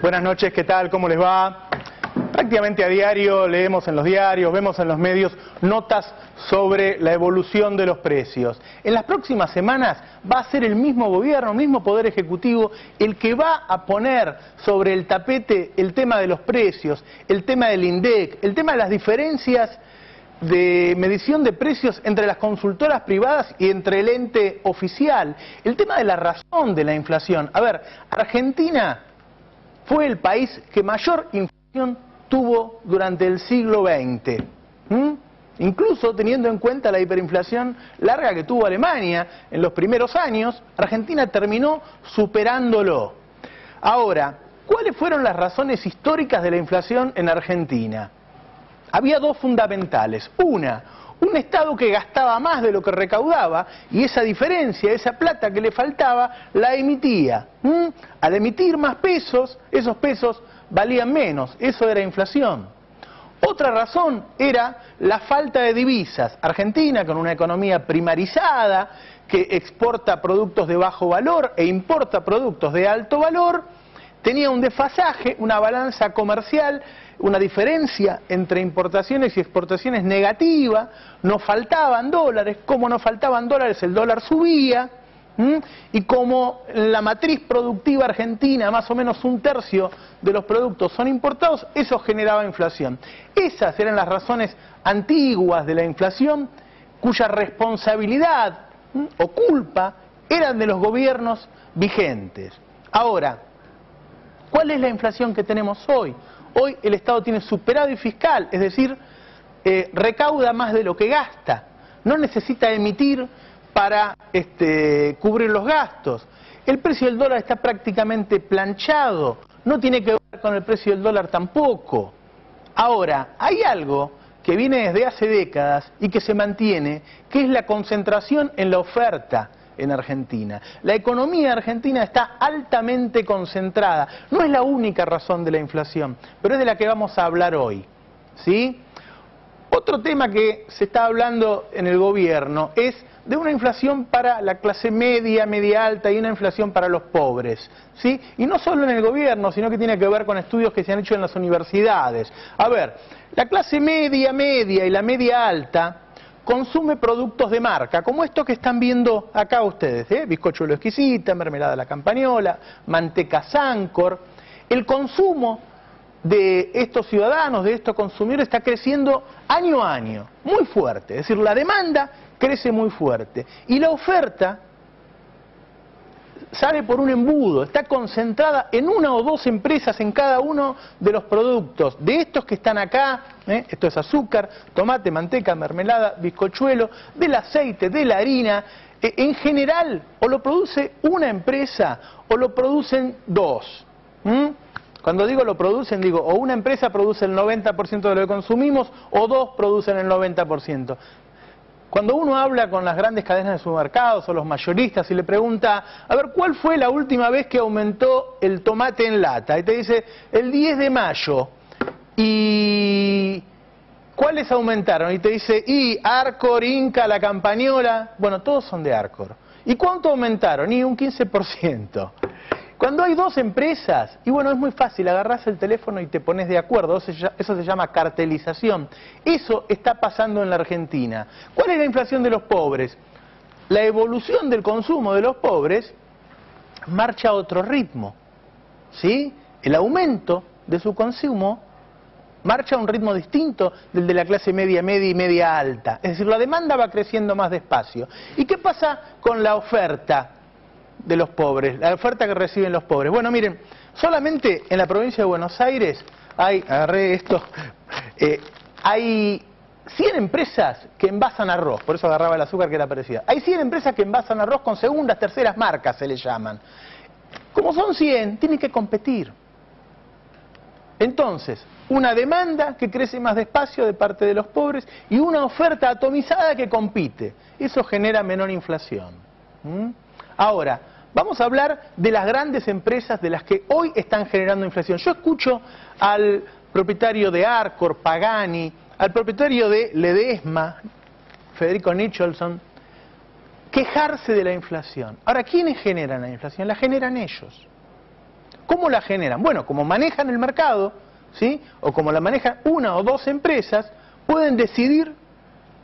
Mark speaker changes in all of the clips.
Speaker 1: Buenas noches, ¿qué tal? ¿Cómo les va? Prácticamente a diario leemos en los diarios, vemos en los medios notas sobre la evolución de los precios. En las próximas semanas va a ser el mismo gobierno, el mismo Poder Ejecutivo, el que va a poner sobre el tapete el tema de los precios, el tema del INDEC, el tema de las diferencias de medición de precios entre las consultoras privadas y entre el ente oficial, el tema de la razón de la inflación. A ver, Argentina fue el país que mayor inflación tuvo durante el siglo XX. Incluso teniendo en cuenta la hiperinflación larga que tuvo Alemania en los primeros años, Argentina terminó superándolo. Ahora, ¿cuáles fueron las razones históricas de la inflación en Argentina? Había dos fundamentales. Una, un Estado que gastaba más de lo que recaudaba y esa diferencia, esa plata que le faltaba, la emitía. Al emitir más pesos, esos pesos valían menos. Eso era inflación. Otra razón era la falta de divisas. Argentina, con una economía primarizada, que exporta productos de bajo valor e importa productos de alto valor, tenía un desfasaje, una balanza comercial, una diferencia entre importaciones y exportaciones negativa. Nos faltaban dólares. Como nos faltaban dólares, el dólar subía. Y como la matriz productiva argentina, más o menos un tercio de los productos son importados, eso generaba inflación. Esas eran las razones antiguas de la inflación, cuya responsabilidad o culpa eran de los gobiernos vigentes. Ahora, ¿cuál es la inflación que tenemos hoy? Hoy el Estado tiene superávit fiscal, es decir, recauda más de lo que gasta. No necesita emitir para cubrir los gastos. El precio del dólar está prácticamente planchado, no tiene que ver con el precio del dólar tampoco. Ahora, hay algo que viene desde hace décadas y que se mantiene, que es la concentración en la oferta en Argentina. La economía argentina está altamente concentrada. No es la única razón de la inflación, pero es de la que vamos a hablar hoy, ¿sí? Otro tema que se está hablando en el gobierno es de una inflación para la clase media, media alta y una inflación para los pobres, ¿sí? Y no solo en el gobierno, sino que tiene que ver con estudios que se han hecho en las universidades. A ver, la clase media, media y la media alta consume productos de marca, como esto que están viendo acá ustedes, bizcochuelo exquisita, mermelada la campañola, manteca Sancor. El consumo de estos ciudadanos, de estos consumidores, está creciendo año a año, muy fuerte. Es decir, la demanda crece muy fuerte y la oferta sale por un embudo, está concentrada en una o dos empresas en cada uno de los productos. De estos que están acá, esto es azúcar, tomate, manteca, mermelada, bizcochuelo, del aceite, de la harina, en general o lo produce una empresa o lo producen dos. Cuando digo lo producen, digo o una empresa produce el 90% de lo que consumimos o dos producen el 90%. Cuando uno habla con las grandes cadenas de supermercados o los mayoristas y le pregunta, a ver, ¿cuál fue la última vez que aumentó el tomate en lata? Y te dice, el 10 de mayo. ¿Y cuáles aumentaron? Y te dice, Arcor, Inca, La Campañola. Bueno, todos son de Arcor. ¿Y cuánto aumentaron? Un 15%. Cuando hay dos empresas, y bueno, es muy fácil, agarrás el teléfono y te pones de acuerdo, eso se llama cartelización. Eso está pasando en la Argentina. ¿Cuál es la inflación de los pobres? La evolución del consumo de los pobres marcha a otro ritmo, ¿sí? El aumento de su consumo marcha a un ritmo distinto del de la clase media, media y media alta. Es decir, la demanda va creciendo más despacio. ¿Y qué pasa con la oferta de los pobres, la oferta que reciben los pobres? Bueno, miren, solamente en la provincia de Buenos Aires hay, agarré esto, hay 100 empresas que envasan arroz, por eso agarraba el azúcar que era parecida. Hay 100 empresas que envasan arroz con segundas, terceras marcas, se les llaman. Como son 100, tienen que competir. Entonces, una demanda que crece más despacio de parte de los pobres y una oferta atomizada que compite. Eso genera menor inflación. Ahora, vamos a hablar de las grandes empresas de las que hoy están generando inflación. Yo escucho al propietario de Arcor, Pagani, al propietario de Ledesma, Federico Nicholson, quejarse de la inflación. Ahora, ¿quiénes generan la inflación? La generan ellos. ¿Cómo la generan? Bueno, como manejan el mercado, ¿sí? O como la manejan una o dos empresas, pueden decidir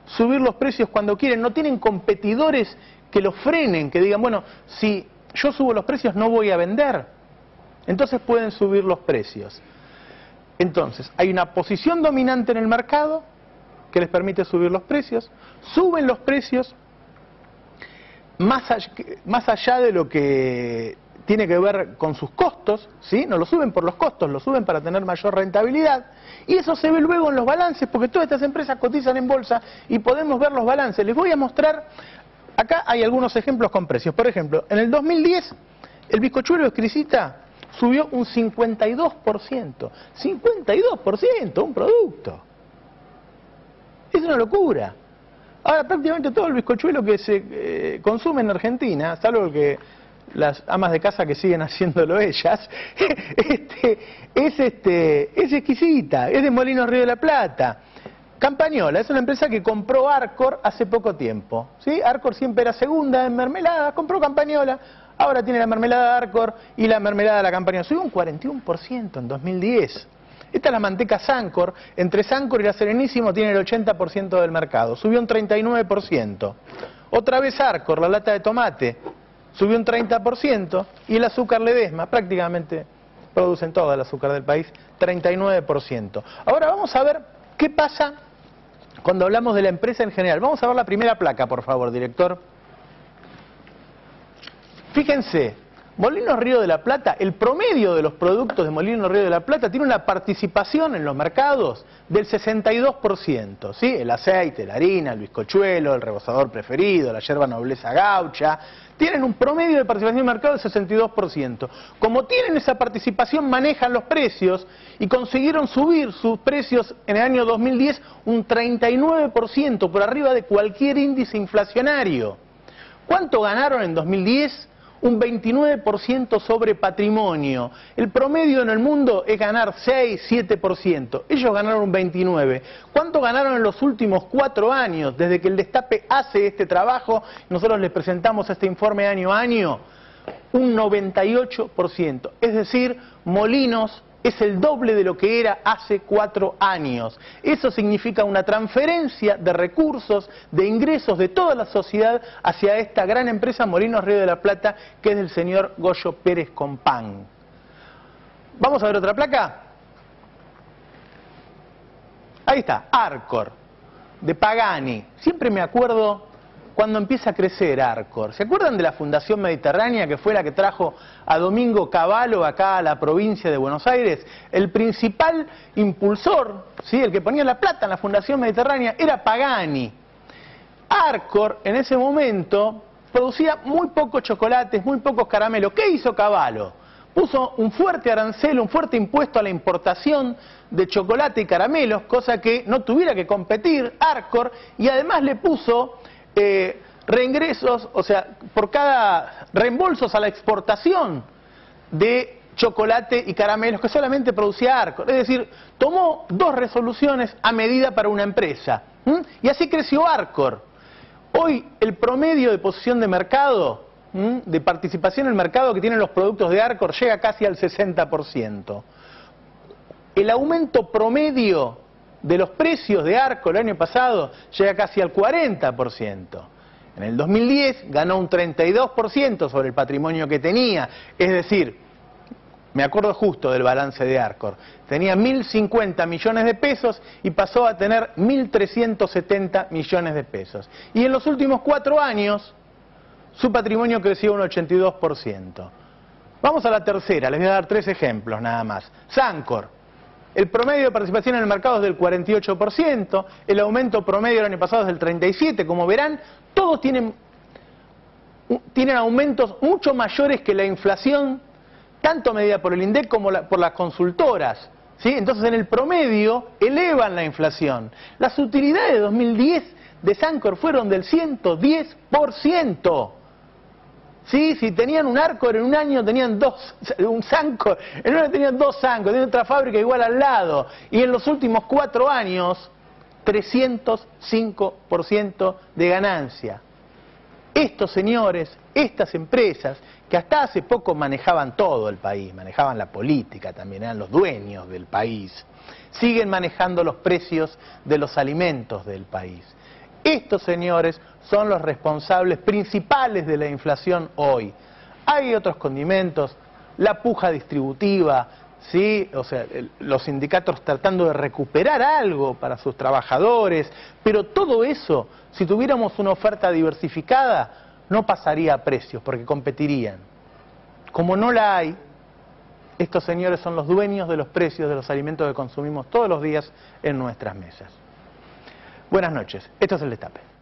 Speaker 1: subir los precios cuando quieren. No tienen competidores que los frenen, que digan, bueno, si yo subo los precios no voy a vender. Entonces pueden subir los precios. Entonces, hay una posición dominante en el mercado que les permite subir los precios. Suben los precios más allá de lo que tiene que ver con sus costos, ¿sí? No lo suben por los costos, lo suben para tener mayor rentabilidad. Y eso se ve luego en los balances, porque todas estas empresas cotizan en bolsa y podemos ver los balances. Les voy a mostrar, acá hay algunos ejemplos con precios. Por ejemplo, en el 2010, el bizcochuelo exquisita subió un 52%. 52%, un producto. Es una locura. Ahora prácticamente todo el bizcochuelo que se consume en Argentina, salvo que las amas de casa que siguen haciéndolo ellas, es exquisita, es de Molinos Río de la Plata. Campañola es una empresa que compró Arcor hace poco tiempo, ¿sí? Arcor siempre era segunda en mermelada, compró Campañola, ahora tiene la mermelada Arcor y la mermelada La Campañola. Subió un 41% en 2010. Esta es la manteca Sancor. Entre Sancor y la Serenísimo tiene el 80% del mercado. Subió un 39%. Otra vez Arcor, la lata de tomate, subió un 30%. Y el azúcar Ledesma, prácticamente producen todo el azúcar del país, 39%. Ahora vamos a ver qué pasa cuando hablamos de la empresa en general. Vamos a ver la primera placa, por favor, director. Fíjense, Molinos Río de la Plata, el promedio de los productos de Molinos Río de la Plata tiene una participación en los mercados del 62%, ¿sí? El aceite, la harina, el bizcochuelo, el rebozador preferido, la yerba nobleza gaucha, tienen un promedio de participación en el mercado del 62%. Como tienen esa participación, manejan los precios y consiguieron subir sus precios en el año 2010 un 39%, por arriba de cualquier índice inflacionario. ¿Cuánto ganaron en 2010? Un 29% sobre patrimonio. El promedio en el mundo es ganar 6, 7%. Ellos ganaron un 29%. ¿Cuánto ganaron en los últimos 4 años? Desde que el Destape hace este trabajo, nosotros les presentamos este informe año a año. Un 98%. Es decir, Molinos es el doble de lo que era hace 4 años. Eso significa una transferencia de recursos, de ingresos de toda la sociedad hacia esta gran empresa Molinos Río de la Plata, que es del señor Goyo Pérez Compán. ¿Vamos a ver otra placa? Ahí está, Arcor, de Pagani. Siempre me acuerdo cuando empieza a crecer Arcor. ¿Se acuerdan de la Fundación Mediterránea, que fue la que trajo a Domingo Cavallo acá a la provincia de Buenos Aires? El principal impulsor, ¿sí? El que ponía la plata en la Fundación Mediterránea, era Pagani. Arcor en ese momento producía muy pocos chocolates, muy pocos caramelos. ¿Qué hizo Cavallo? Puso un fuerte arancel, un fuerte impuesto a la importación de chocolate y caramelos, cosa que no tuviera que competir Arcor, y además le puso reingresos, o sea, por cada reembolsos a la exportación de chocolate y caramelos que solamente producía Arcor. Es decir, tomó 2 resoluciones a medida para una empresa. Y así creció Arcor. Hoy el promedio de posición de mercado, de participación en el mercado que tienen los productos de Arcor, llega casi al 60%. El aumento promedio de los precios de Arcor el año pasado llega casi al 40%. En el 2010 ganó un 32% sobre el patrimonio que tenía. Es decir, me acuerdo justo del balance de Arcor. Tenía 1.050 millones de pesos y pasó a tener 1.370 millones de pesos. Y en los últimos 4 años, su patrimonio creció un 82%. Vamos a la tercera, les voy a dar 3 ejemplos nada más. Sancor. El promedio de participación en el mercado es del 48%, el aumento promedio del año pasado es del 37%. Como verán, todos tienen aumentos mucho mayores que la inflación, tanto medida por el INDEC como por las consultoras, ¿sí? Entonces, en el promedio, elevan la inflación. Las utilidades de 2010 de Sancor fueron del 110%. Sí, si tenían un Arcor en un año tenían un Sancor, en un año tenían 2 Sancor, tenían otra fábrica igual al lado. Y en los últimos 4 años, 305% de ganancia. Estos señores, estas empresas, que hasta hace poco manejaban todo el país, manejaban la política también, eran los dueños del país, siguen manejando los precios de los alimentos del país. Estos señores son los responsables principales de la inflación hoy. Hay otros condimentos, la puja distributiva, ¿sí? O sea, los sindicatos tratando de recuperar algo para sus trabajadores, pero todo eso, si tuviéramos una oferta diversificada, no pasaría a precios, porque competirían. Como no la hay, estos señores son los dueños de los precios de los alimentos que consumimos todos los días en nuestras mesas. Buenas noches, esto es El Destape.